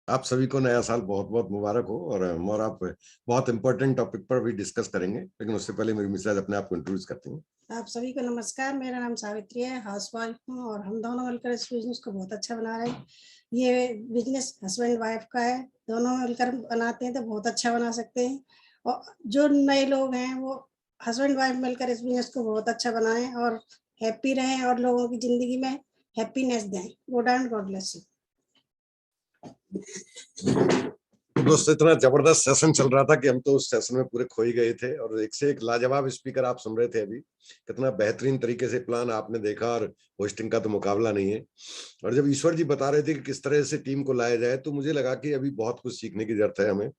आप सभी को नया साल बहुत बहुत मुबारक हो। और आप बहुत इंपॉर्टेंट टॉपिक पर भी डिस्कस करेंगे, लेकिन उससे पहले मेरी मिसेज अपने आप को इंट्रोड्यूस करती हैं। आप सभी को नमस्कार। मेरा नाम सावित्री है, हाउसवाइफ हूँ और हम दोनों मिलकर इस बिजनेस को बहुत अच्छा बना रहे हैं। ये बिजनेस हस्बैंड वाइफ का है, दोनों मिलकर बनाते हैं तो बहुत अच्छा बना सकते हैं। और जो नए लोग हैं वो हस्बैंड वाइफ मिलकर इस बिजनेस को बहुत अच्छा बनाएं और हैप्पी रहें और लोगों की जिंदगी में हैप्पीनेस दें। Good and God bless you. तो दोस्तों, इतना जबरदस्त सेशन चल रहा था कि हम तो उस सेशन में पूरे खो ही गए थे, और एक से एक लाजवाब स्पीकर आप सुन रहे थे अभी। कितना बेहतरीन तरीके से प्लान आपने देखा, और होस्टिंग का तो मुकाबला नहीं है। और जब ईश्वर जी बता रहे थे कि किस तरह से टीम को लाया जाए, तो मुझे लगा कि अभी बहुत कुछ सीखने की जरूरत है हमें,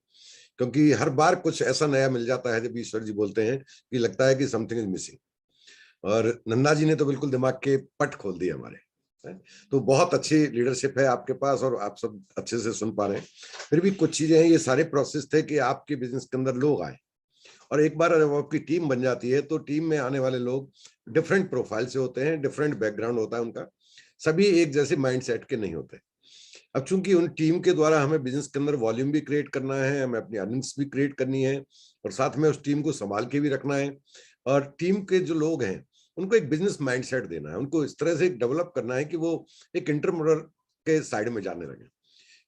क्योंकि हर बार कुछ ऐसा नया मिल जाता है जब ईश्वर जी बोलते हैं कि लगता है कि समथिंग इज मिसिंग। और नन्दा जी ने तो बिल्कुल दिमाग के पट खोल दिए हमारे। तो बहुत अच्छी लीडरशिप है आपके पास, और आप सब अच्छे से सुन पा रहे हैं। फिर भी कुछ चीजें हैं, ये सारे प्रोसेस थे कि आपके बिजनेस के अंदर लोग आए, और एक बार जब आपकी टीम बन जाती है तो टीम में आने वाले लोग डिफरेंट प्रोफाइल से होते हैं, डिफरेंट बैकग्राउंड होता है उनका, सभी एक जैसे माइंडसेट के नहीं होते। अब चूंकि उन टीम के द्वारा हमें बिजनेस के अंदर वॉल्यूम भी क्रिएट करना है, हमें अपनी अर्निंग्स भी क्रिएट करनी है, और साथ में उस टीम को संभाल के भी रखना है। और टीम के जो लोग हैं उनको एक बिजनेस माइंडसेट देना है, उनको इस तरह से डेवलप करना है कि वो एक इंटरप्रेन्योर के साइड में जाने लगे।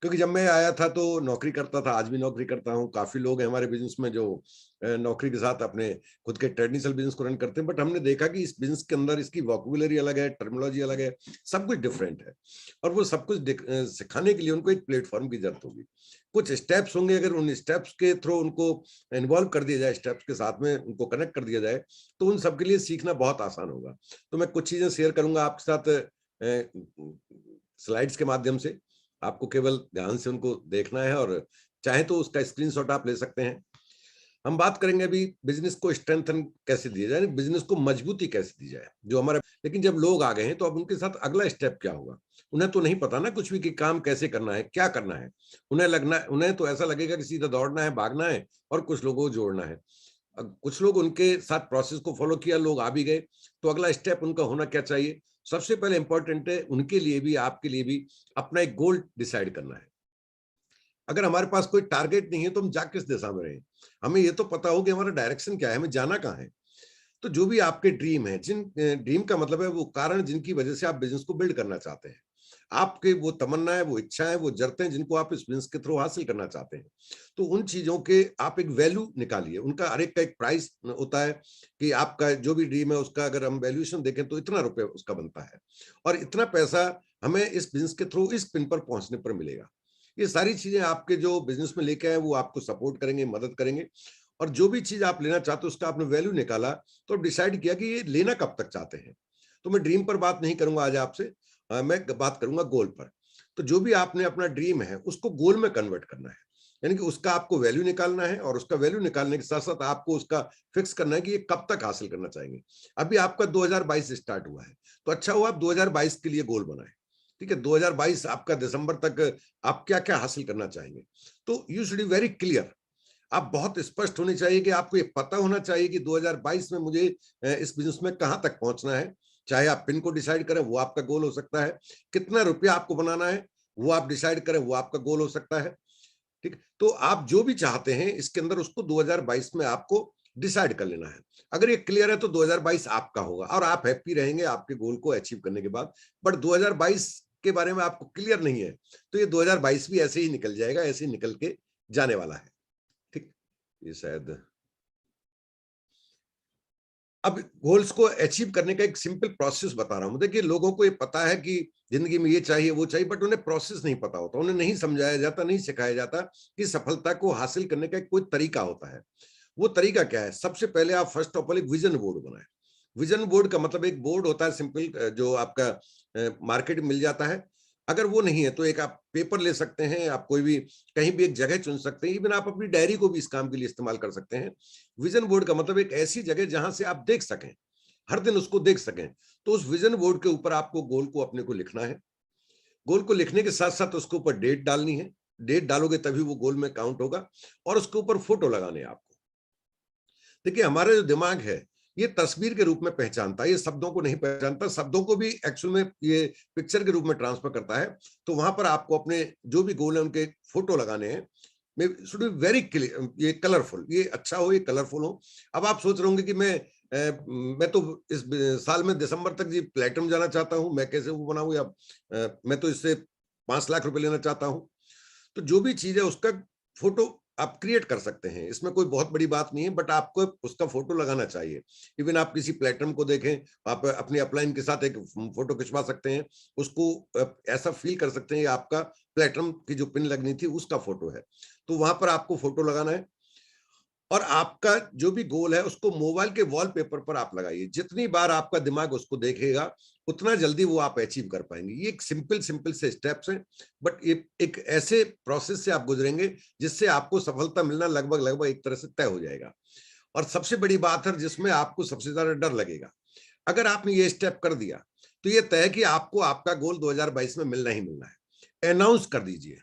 क्योंकि जब मैं आया था तो नौकरी करता था, आज भी नौकरी करता हूँ। काफी लोग हैं हमारे बिजनेस में जो नौकरी के साथ अपने खुद के ट्रेडिशनल बिजनेस को रन करते हैं, बट हमने देखा कि इस बिजनेस के अंदर इसकी वोकैबुलरी अलग है, टर्मिनोलॉजी अलग है, सब कुछ डिफरेंट है। और वो सब कुछ सिखाने के लिए उनको एक प्लेटफॉर्म की जरूरत होगी। कुछ स्टेप्स होंगे, अगर उन स्टेप्स के थ्रू उनको इन्वॉल्व कर दिया जाए, स्टेप्स के साथ में उनको कनेक्ट कर दिया जाए, तो उन सबके लिए सीखना बहुत आसान होगा। तो मैं कुछ चीजें शेयर करूंगा आपके साथ स्लाइड्स के माध्यम से। आपको केवल ध्यान से उनको देखना है, और चाहे तो उसका स्क्रीनशॉट आप ले सकते हैं। हम बात करेंगे अभी बिजनेस को स्ट्रेंथन कैसे दिया जाए, बिजनेस को मजबूती कैसे दी जाए जो हमारा। लेकिन जब लोग आ गए हैं तो अब उनके साथ अगला स्टेप क्या होगा, उन्हें तो नहीं पता ना कुछ भी कि काम कैसे करना है, क्या करना है। उन्हें तो ऐसा लगेगा कि सीधा दौड़ना है, भागना है, और कुछ लोगों को जोड़ना है। कुछ लोग उनके साथ प्रोसेस को फॉलो किया, लोग आ भी गए, तो अगला स्टेप उनका होना क्या चाहिए। सबसे पहले इंपॉर्टेंट है उनके लिए भी, आपके लिए भी, अपना एक गोल डिसाइड करना है। अगर हमारे पास कोई टारगेट नहीं है तो हम जा किस दिशा में रहे। हमें ये तो पता हो कि हमारा डायरेक्शन क्या है, हमें जाना कहाँ है। तो जो भी आपके ड्रीम है, जिन ड्रीम का मतलब है वो कारण जिनकी वजह से आप बिजनेस को बिल्ड करना चाहते हैं, आपके वो तमन्ना है, वो इच्छा है, वो जरूरतें हैं जिनको आप इस बिजनेस के थ्रू हासिल करना चाहते हैं, तो उन चीजों के आप एक वैल्यू निकालिए। उनका हर एक का एक प्राइस होता है कि आपका जो भी ड्रीम है उसका अगर हम वैल्यूएशन देखें तो इतना रुपए उसका बनता है, और इतना पैसा हमें इस बिजनेस के थ्रू इस पिन पर पहुंचने पर मिलेगा। ये सारी चीजें आपके जो बिजनेस में लेके आए वो आपको सपोर्ट करेंगे, मदद करेंगे। और जो भी चीज आप लेना चाहते हो उसका आपने वैल्यू निकाला, तो डिसाइड किया कि ये लेना कब तक चाहते हैं। तो मैं ड्रीम पर बात नहीं करूंगा आज आपसे, मैं बात करूंगा गोल पर। तो जो भी आपने अपना ड्रीम है उसको गोल में कन्वर्ट करना है, यानी कि उसका आपको वैल्यू निकालना है, और उसका वैल्यू निकालने के साथ साथ आपको उसका फिक्स करना है कि ये कब तक हासिल करना चाहेंगे। अभी आपका 2022 स्टार्ट हुआ है, तो अच्छा हुआ आप 2022 के लिए गोल बनाए। ठीक है, 2022 आपका दिसंबर तक आप क्या क्या हासिल करना चाहेंगे। तो you should be very clear. आप बहुत स्पष्ट होने चाहिए कि आपको ये पता होना चाहिए कि 2022 में मुझे इस बिजनेस में कहां तक पहुंचना है। चाहे आप पिन को डिसाइड करें, वो आपका गोल हो सकता है। कितना रुपया आपको बनाना है वो आप डिसाइड करें, वो आपका गोल हो सकता है। ठीक, तो आप जो भी चाहते हैं इसके अंदर उसको 2022 में आपको डिसाइड कर लेना है। अगर ये क्लियर है तो 2022 आपका होगा, और आप हैप्पी रहेंगे आपके गोल को अचीव करने के बाद। बट 2022 के बारे में आपको क्लियर नहीं है तो ये 2022 भी ऐसे ही निकल जाएगा, ऐसे ही निकल के जाने वाला है। ठीक, ये शायद अब गोल्स को अचीव करने का एक सिंपल प्रोसेस बता रहा हूं। देखिए, लोगों को ये पता है कि जिंदगी में ये चाहिए वो चाहिए, बट उन्हें प्रोसेस नहीं पता होता, उन्हें नहीं समझाया जाता, नहीं सिखाया जाता कि सफलता को हासिल करने का कोई तरीका होता है। वो तरीका क्या है? सबसे पहले आप फर्स्ट ऑफ ऑल एक विजन बोर्ड बनाए। विजन बोर्ड का मतलब एक बोर्ड होता है सिंपल, जो आपका मार्केट में मिल जाता है। अगर वो नहीं है तो एक आप पेपर ले सकते हैं, आप कोई भी कहीं भी एक जगह चुन सकते हैं, इवन आप अपनी डायरी को भी इस काम के लिए इस्तेमाल कर सकते हैं। विजन बोर्ड का मतलब एक ऐसी जगह जहां से आप देख सकें, हर दिन उसको देख सकें। तो उस विजन बोर्ड के ऊपर आपको गोल को अपने को लिखना है। गोल को लिखने के साथ साथ उसके ऊपर डेट डालनी है। डेट डालोगे तभी वो गोल में काउंट होगा, और उसके ऊपर फोटो लगाने हैं आपको। देखिए, हमारा जो दिमाग है ये तस्वीर के रूप में पहचानता है, ये शब्दों को नहीं पहचानता, शब्दों को भी एक्चुअल में ये पिक्चर के रूप में ट्रांसफर करता है। तो वहां पर आपको अपने जो भी गोल है उनके फोटो लगाने हैं, शुड बी वेरी क्लियर, ये कलरफुल, ये अच्छा हो, ये कलरफुल हो। अब आप सोच रहे होंगे कि मैं तो इस साल में दिसंबर तक जी प्लेटिनम जाना चाहता हूं, मैं कैसे वो बनाऊं, या मैं तो इससे 5 लाख रुपए लेना चाहता हूं। तो जो भी चीज है उसका फोटो आप क्रिएट कर सकते हैं, इसमें कोई बहुत बड़ी बात नहीं है, बट आपको उसका फोटो लगाना चाहिए। इवन आप किसी प्लेटफॉर्म को देखें, आप अपनी अपलाइन के साथ एक फोटो खिंचवा सकते हैं, उसको ऐसा फील कर सकते हैं आपका प्लेटफॉर्म की जो पिन लगनी थी उसका फोटो है। तो वहां पर आपको फोटो लगाना है, और आपका जो भी गोल है उसको मोबाइल के वॉलपेपर पर आप लगाइए। जितनी बार आपका दिमाग उसको देखेगा उतना जल्दी वो आप अचीव कर पाएंगे। ये एक सिंपल सिंपल से स्टेप्स हैं, बट ये एक ऐसे प्रोसेस से आप गुजरेंगे जिससे आपको सफलता मिलना लगभग लगभग एक तरह से तय हो जाएगा। और सबसे बड़ी बात है जिसमें आपको सबसे ज्यादा डर लगेगा, अगर आपने ये स्टेप कर दिया तो ये तय है कि आपको आपका गोल 2022 में मिलना ही मिलना है। अनाउंस कर दीजिए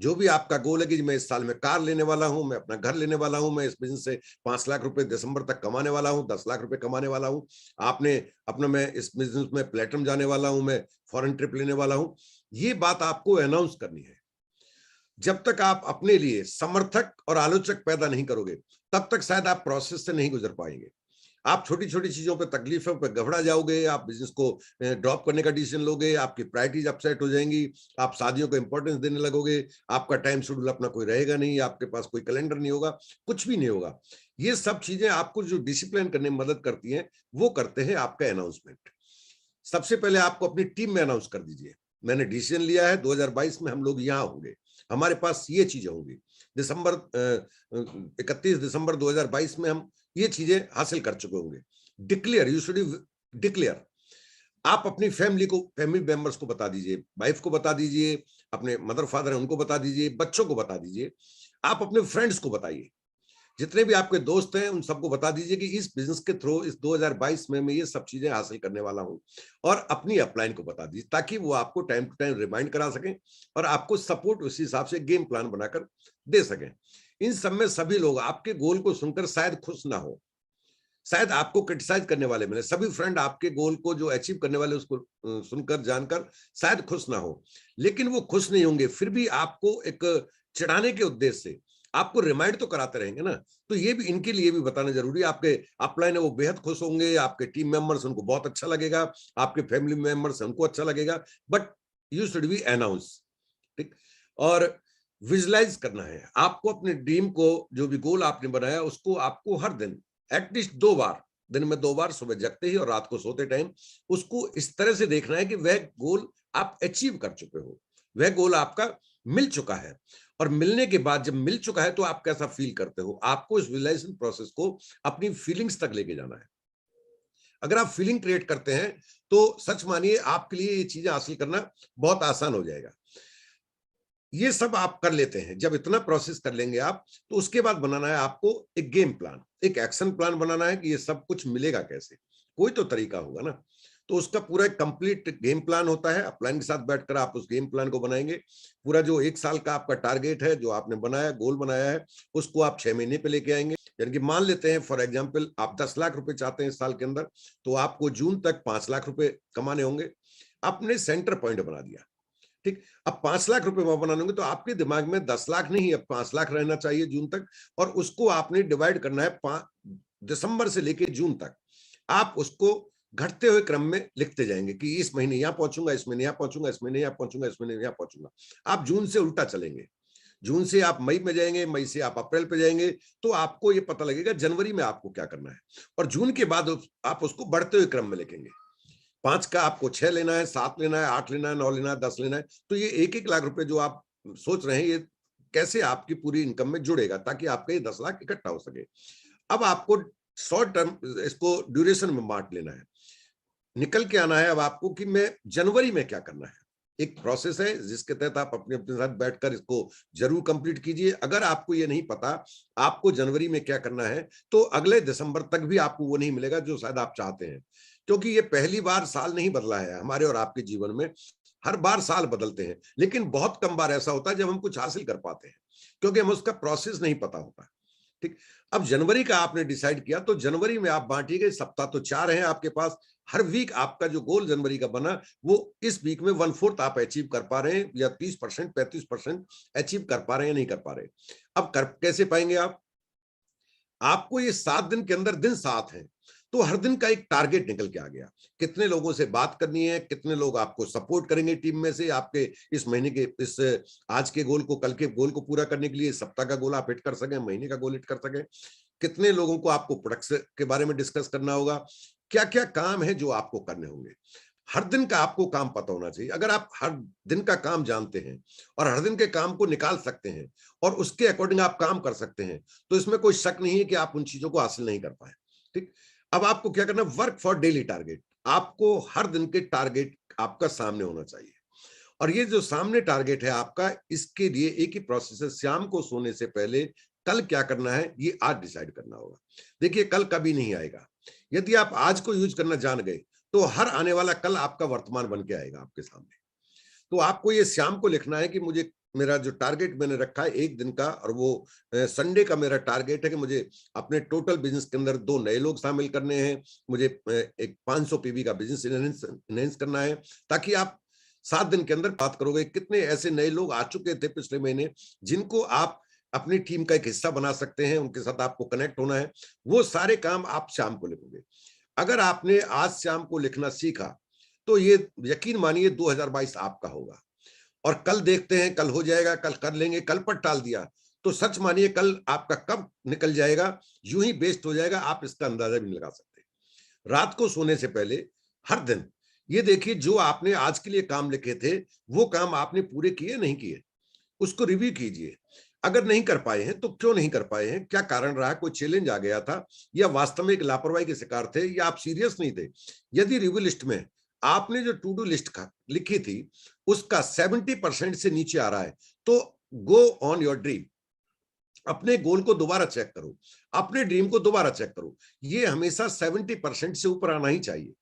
जो भी आपका गोल है कि मैं इस साल में कार लेने वाला हूं, मैं अपना घर लेने वाला हूं, मैं इस बिजनेस से 5 लाख रुपए दिसंबर तक कमाने वाला हूं, 10 लाख रुपए कमाने वाला हूं। आपने अपना, मैं इस बिजनेस में प्लेटिनम जाने वाला हूं, मैं फॉरेन ट्रिप लेने वाला हूं। ये बात आपको अनाउंस करनी है। जब तक आप अपने लिए समर्थक और आलोचक पैदा नहीं करोगे तब तक शायद आप प्रोसेस से नहीं गुजर पाएंगे। आप छोटी छोटी चीजों पर, तकलीफों पर घबरा जाओगे, आप बिजनेस को ड्रॉप करने का डिसीजन लोगे, आपकी प्रायोरिटीज अपसेट हो जाएंगी, आप शादियों को इंपॉर्टेंस देने लगोगे, आपका टाइम शेड्यूल अपना कोई रहेगा नहीं, आपके पास कोई कैलेंडर नहीं होगा, कुछ भी नहीं होगा। ये सब चीजें आपको जो डिसिप्लिन करने में मदद करती हैं वो करते हैं आपका अनाउंसमेंट। सबसे पहले आपको अपनी टीम में अनाउंस कर दीजिए, मैंने डिसीजन लिया है 2022 में हम लोग यहाँ होंगे, हमारे पास ये चीजें होंगी, दिसंबर 31 दिसंबर 2022 में हम ये चीजें हासिल कर चुके होंगे। Declare, you should declare. आप अपनी फैमिली को, फैमिली मेंबर्स को बता दीजिए, वाइफ को बता दीजिए, अपने मदर फादर है उनको बता दीजिए, बच्चों को बता दीजिए, आप अपने फ्रेंड्स को बताइए, जितने भी आपके दोस्त हैं उन सबको बता दीजिए कि इस बिजनेस के थ्रू इस 2022 में मैं ये सब चीजें हासिल करने वाला हूं, और अपनी अपलाइन को बता दीजिए ताकि वो आपको टाइम टू टाइम रिमाइंड करा सकें और आपको सपोर्ट उसी हिसाब से गेम प्लान बनाकर दे सकें। इन सब में सभी लोग आपके गोल को सुनकर शायद खुश ना हो, शायद आपको क्रिटिसाइज करने वाले मिले, सभी फ्रेंड आपके गोल को जो अचीव करने वाले उसको सुनकर जानकर शायद खुश ना हो, लेकिन वो खुश नहीं होंगे, फिर भी आपको एक चिढ़ाने के उद्देश्य से आपको रिमाइंड तो कराते रहेंगे ना। तो ये भी, इनके लिए भी बताना जरूरी है। आपके अपलाइन है वो बेहद खुश होंगे, आपके टीम मेंबर्स उनको बहुत अच्छा लगेगा, आपके फैमिली मेंबर्स उनको अच्छा लगेगा, but you should be announce. ठीक। और विजुलाइज करना है आपको अपने ड्रीम को, जो भी गोल आपने बनाया उसको आपको हर दिन एटलीस्ट 2 बार, दिन में 2 बार, सुबह जगते ही और रात को सोते टाइम, उसको इस तरह से देखना है कि वह गोल आप अचीव कर चुके हो, वह गोल आपका मिल चुका है। और मिलने के बाद जब मिल चुका है तो आप कैसा फील करते हो, आपको इस विजुअलाइजेशन प्रोसेस को अपनी फीलिंग्स तक लेके जाना है। अगर आप फीलिंग क्रिएट करते हैं तो सच मानिए आपके लिए ये चीजें हासिल करना बहुत आसान हो जाएगा। ये सब आप कर लेते हैं, जब इतना प्रोसेस कर लेंगे आप, तो उसके बाद बनाना है आपको एक गेम प्लान, एक एक्शन प्लान बनाना है कि ये सब कुछ मिलेगा कैसे, कोई तो तरीका होगा ना। तो उसका पूरा एक कंप्लीट गेम प्लान होता है, अपलाइन के साथ बैठकर आप उस गेम प्लान को बनाएंगे। पूरा जो 1 साल का आपका टारगेट है, जो आपने बनाया, गोल बनाया है, उसको आप 6 महीने पे लेके आएंगे। यानी कि मान लेते हैं फॉर एग्जाम्पल आप 10 लाख रुपए चाहते हैं इस साल के अंदर, तो आपको जून तक 5 लाख रुपए कमाने होंगे। आपने सेंटर पॉइंट बना दिया। ठीक। अब 5 लाख रुपए वहां बनाने होंगे तो आपके दिमाग में 10 लाख नहीं, अब 5 लाख रहना चाहिए जून तक, और उसको आपने डिवाइड करना है दिसंबर से लेके जून तक। आप उसको घटते हुए क्रम में लिखते जाएंगे कि इस महीने यहां पहुंचूंगा, इस महीने यहां पहुंचूंगा, इस महीने यहां पहुंचूंगा, इस महीने यहां पहुंचूंगा। आप जून से उल्टा चलेंगे, जून से आप मई में जाएंगे, मई से आप अप्रैल पे जाएंगे, तो आपको ये पता लगेगा जनवरी में आपको क्या करना है, और जून के बाद आप उसको बढ़ते हुए क्रम में लिखेंगे। 5 का आपको 6 लेना है, 7 लेना है, 8 लेना है, 9 लेना है, 10 लेना है। तो ये 1-1 लाख रुपए जो आप सोच रहे हैं, ये कैसे आपकी पूरी इनकम में जुड़ेगा ताकि आपका ये 10 लाख इकट्ठा हो सके। अब आपको शॉर्ट टर्म इसको ड्यूरेशन में बांट लेना है, निकल के आना है अब आपको कि मैं जनवरी में क्या करना है। एक प्रोसेस है जिसके तहत आप अपने अपने साथ बैठकर इसको जरूर कंप्लीट कीजिए। अगर आपको ये नहीं पता आपको जनवरी में क्या करना है, तो अगले दिसंबर तक भी आपको वो नहीं मिलेगा जो शायद आप चाहते हैं, क्योंकि ये पहली बार साल नहीं बदला है हमारे और आपके जीवन में। हर बार साल बदलते हैं, लेकिन बहुत कम बार ऐसा होता है जब हम कुछ हासिल कर पाते हैं, क्योंकि हम उसका प्रोसेस नहीं पता होता। ठीक। अब जनवरी का आपने डिसाइड किया, तो जनवरी में आप बांटिए, सप्ताह तो 4 हैं आपके पास। हर वीक आपका जो गोल जनवरी का बना, वो इस वीक में 1/4 आप अचीव कर पा रहे हैं, या 30%, 35% अचीव कर पा रहे हैं या नहीं कर पा रहे। अब कर कैसे पाएंगे आप? आपको ये 7 दिन के अंदर दिन 7 हैं, तो हर दिन का एक टारगेट निकल के आ गया। कितने लोगों से बात करनी है, कितने लोग आपको सपोर्ट करेंगे टीम में से, आपके इस महीने के, इस आज के गोल को, कल के गोल को पूरा करने के लिए, सप्ताह का गोल आप हिट कर सकें, महीने का गोल हिट कर सकें। कितने लोगों को आपको प्रोडक्ट्स के बारे में डिस्कस करना होगा, क्या क्या काम है जो आपको करने होंगे। हर दिन का आपको काम पता होना चाहिए। अगर आप हर दिन का काम जानते हैं और हर दिन के काम को निकाल सकते हैं और उसके अकॉर्डिंग आप काम कर सकते हैं, तो इसमें कोई शक नहीं है कि आप उन चीजों को हासिल नहीं कर पाए। ठीक। अब आपको क्या करना है? Work for daily target. आपको हर दिन के टारगेट आपका सामने होना चाहिए, और ये जो सामने टारगेट है आपका, इसके लिए एक ही प्रोसेस है। शाम को सोने से पहले कल क्या करना है, ये आज डिसाइड करना होगा। देखिए, कल कभी नहीं आएगा। यदि आप आज को यूज करना जान गए, तो हर आने वाला कल आपका वर्तमान बन के आएगा आपके सामने। तो आपको ये शाम को लिखना है कि मुझे, मेरा जो टारगेट मैंने रखा है एक दिन का, और वो संडे का मेरा टारगेट है कि मुझे अपने टोटल बिजनेस के अंदर 2 नए लोग शामिल करने हैं, मुझे एक 500 पीवी का बिजनेस इनहेंस करना है। ताकि आप 7 दिन के अंदर बात करोगे, कितने ऐसे नए लोग आ चुके थे पिछले महीने जिनको आप अपनी टीम का एक हिस्सा बना सकते हैं, उनके साथ आपको कनेक्ट होना है। वो सारे काम आप शाम को लिखोगे। अगर आपने आज शाम को लिखना सीखा, तो ये यकीन मानिए 2022 आपका होगा। और कल देखते हैं, कल हो जाएगा, कल कर लेंगे, कल पर टाल दिया, तो सच मानिए कल आपका कब निकल जाएगा, यूं ही वेस्ट हो जाएगा, आप इसका अंदाजा भी नहीं लगा सकते। रात को सोने से पहले हर दिन ये देखिए, जो आपने आज के लिए काम लिखे थे, वो काम आपने पूरे किए नहीं किए, उसको रिव्यू कीजिए। अगर नहीं कर पाए हैं तो क्यों नहीं कर पाए हैं, क्या कारण रहा, कोई चैलेंज आ गया था, या वास्तव में एक लापरवाही के शिकार थे, या आप सीरियस नहीं थे। यदि रिव्यू लिस्ट में आपने जो टू डू लिस्ट लिखी थी उसका 70% से नीचे आ रहा है, तो गो ऑन योर ड्रीम। अपने गोल को दोबारा चेक करो, अपने ड्रीम को दोबारा चेक करो। ये हमेशा 70% से ऊपर आना ही चाहिए।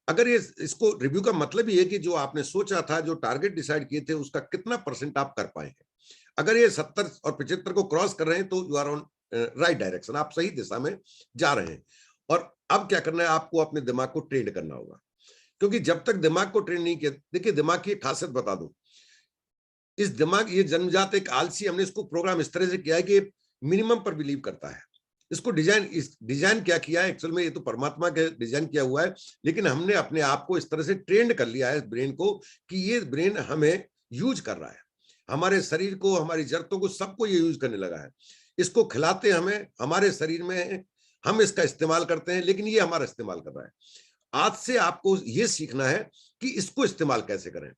अगर ये, इसको रिव्यू का मतलब ये है कि जो आपने सोचा था, जो टारगेट डिसाइड किए थे, उसका कितना परसेंट आप कर पाए हैं। अगर ये 70 और 75 को क्रॉस कर रहे हैं, तो you are on right direction, आप सही दिशा में जा रहे हैं। और अब क्या करना है, आपको अपने दिमाग को ट्रेन करना होगा, क्योंकि जब तक दिमाग को ट्रेन नहीं किया, देखिए दिमाग की खासियत बता दूं, इस दिमाग, ये जन्मजात एक आलसी, हमने इसको प्रोग्राम इस तरह से किया है कि मिनिमम पर बिलीव करता है। इसको डिजाइन क्या किया है, एक्चुअल में ये तो परमात्मा के डिजाइन किया हुआ है, लेकिन हमने अपने आप को इस तरह से ट्रेंड कर लिया है, इस ब्रेन को, कि ये ब्रेन हमें यूज कर रहा है। हमारे शरीर को, हमारी जरूरतों को, सबको ये यूज करने लगा है। इसको खिलाते हमें, हमारे शरीर में, हम इसका इस्तेमाल करते हैं, लेकिन ये हमारा इस्तेमाल कर रहा है। आज से आपको ये सीखना है कि इसको इस्तेमाल कैसे करें।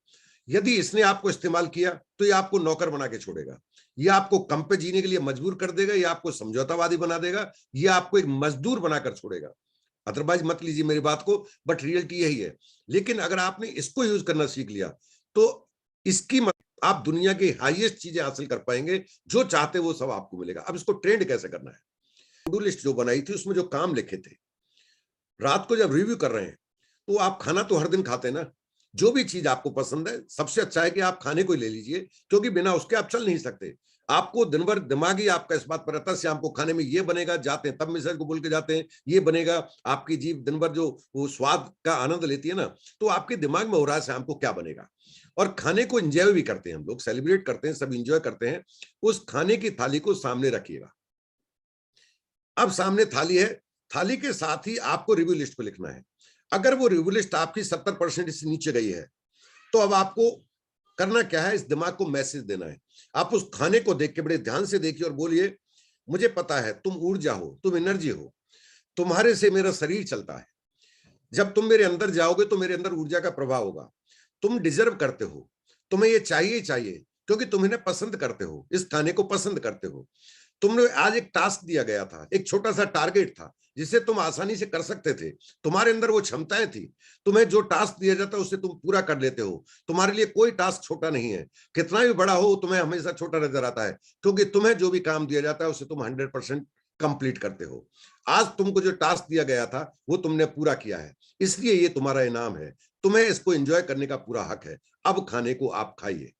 यदि इसने आपको इस्तेमाल किया, तो ये आपको नौकर बना के छोड़ेगा, ये आपको कम पे जीने के लिए मजबूर कर देगा, ये आपको समझौतावादी बना देगा, ये आपको एक मजदूर बनाकर छोड़ेगा। अदरवाइज मत लीजिए मेरी बात को, बट रियलिटी यही है। लेकिन अगर आपने इसको यूज करना सीख लिया, तो इसकी आप दुनिया की हाईएस्ट चीजें हासिल कर पाएंगे, जो चाहते वो सब आपको मिलेगा। अब इसको ट्रेंड कैसे करना है, टू डू लिस्ट जो बनाई थी उसमें जो काम लिखे थे, रात को जब रिव्यू कर रहे हैं, तो आप खाना तो हर दिन खाते हैं ना, जो भी चीज आपको पसंद है, सबसे अच्छा है कि आप खाने को ही ले लीजिए, क्योंकि बिना उसके आप चल नहीं सकते। आपको दिन भर दिमाग ही आपका इस बात पर रहता है, शाम को खाने में ये बनेगा, जाते हैं तब मिसेज को बोल के जाते हैं ये बनेगा। आपकी जीभ दिन भर जो वो स्वाद का आनंद लेती है ना, तो आपके दिमाग में हो रहा है शाम को क्या बनेगा। और खाने को एंजॉय भी करते हैं हम लोग, सेलिब्रेट करते हैं, सब एंजॉय करते हैं। उस खाने की थाली को सामने रखिएगा। अब सामने थाली है, थाली के साथ ही आपको रिव्यू लिस्ट को लिखना है। अगर वो रिव्यू लिस्ट आपकी 70% से नीचे गई है, तो अब आपको करना क्या है, इस दिमाग को मैसेज देना है। आप उस खाने को देख के बड़े ध्यान से देखिए और बोलिए, मुझे पता है तुम ऊर्जा हो, तुम एनर्जी हो, तुम्हारे से मेरा शरीर चलता है। जब तुम मेरे अंदर जाओगे तो मेरे अंदर ऊर्जा का प्रभाव होगा। तुम डिजर्व करते हो, तुम्हें ये चाहिए ही चाहिए, क्योंकि तुम इन्हें पसंद करते हो, इस खाने को पसंद करते हो। तुमने आज एक टास्क दिया गया था, एक छोटा सा टारगेट था, जिसे तुम आसानी से कर सकते थे, तुम्हारे अंदर वो क्षमताएं थी। तुम्हें जो टास्क दिया जाता है उसे तुम पूरा कर लेते हो। तुम्हारे लिए कोई टास्क छोटा नहीं है, कितना भी बड़ा हो तुम्हें हमेशा छोटा नजर आता है, क्योंकि तुम्हें जो भी काम दिया जाता है उसे तुम 100% कंप्लीट करते हो। आज तुमको जो टास्क दिया गया था वो तुमने पूरा किया है, इसलिए ये तुम्हारा इनाम है। तुम्हें इसको एंजॉय करने का पूरा हक है। अब खाने को आप खाइए।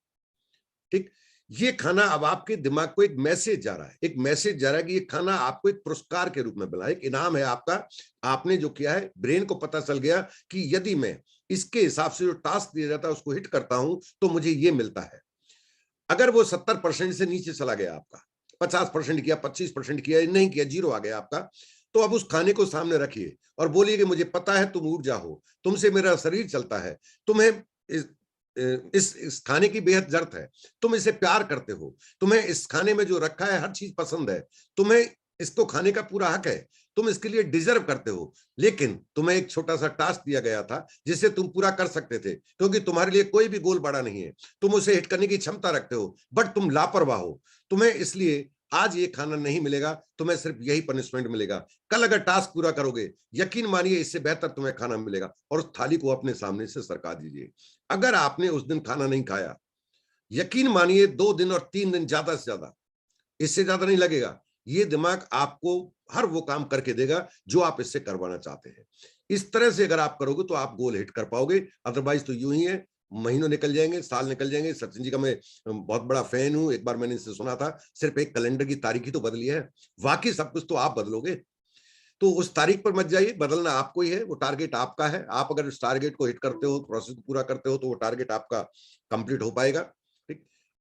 ठीक, ये खाना अब आपके दिमाग को एक मैसेज जा रहा है, एक मैसेज जा रहा है कि ये खाना आपको एक पुरस्कार के रूप में मिला, एक इनाम है आपका। आपने जो किया है, ब्रेन को पता चल गया कि यदि मैं इसके हिसाब से जो टास्क दिया जाता है उसको हिट करता हूं तो मुझे ये मिलता है। अगर वो 70% से नीचे चला गया, आपका 50% किया, 25% किया, नहीं किया, जीरो आ गया आपका, तो अब उस खाने को सामने रखिए और बोलिए कि मुझे पता है तुम ऊर्जा हो, तुमसे मेरा शरीर चलता है, तुम्हें इस खाने की बेहद जरूरत है, तुम इसे प्यार करते हो, तुम्हें इस खाने में जो रखा है हर चीज पसंद है, तुम्हें इसको खाने का पूरा हक है, तुम इसके लिए डिजर्व करते हो। लेकिन तुम्हें एक छोटा सा टास्क दिया गया था जिसे तुम पूरा कर सकते थे, क्योंकि तुम्हारे लिए कोई भी गोल बड़ा नहीं है, तुम उसे हिट करने की क्षमता रखते हो, बट तुम लापरवाह हो। तुम्हें इसलिए आज ये खाना नहीं मिलेगा, तुम्हें सिर्फ यही पनिशमेंट मिलेगा। कल अगर टास्क पूरा करोगे, यकीन मानिए इससे बेहतर तुम्हें खाना मिलेगा, और उस थाली को अपने सामने से सरका दीजिए। अगर आपने उस दिन खाना नहीं खाया, यकीन मानिए 2 दिन और 3 दिन ज्यादा से ज्यादा, इससे ज्यादा नहीं लगेगा, ये दिमाग आपको हर वो काम करके देगा जो आप इससे करवाना चाहते हैं। इस तरह से अगर आप करोगे तो आप गोल हिट कर पाओगे, अदरवाइज तो यूं ही है, महीनों निकल जाएंगे, साल निकल जाएंगे। सचिन जी का मैं बहुत बड़ा फैन हूं, एक बार मैंने इनसे सुना था सिर्फ एक कैलेंडर की तारीख ही तो बदली है, बाकी सब कुछ तो आप बदलोगे। तो उस तारीख पर मत जाइए, बदलना आपको ही है, वो टारगेट आपका है। आप अगर उस टारगेट को हिट करते हो, प्रोसेस को पूरा करते हो, तो वो टारगेट आपका कंप्लीट हो पाएगा।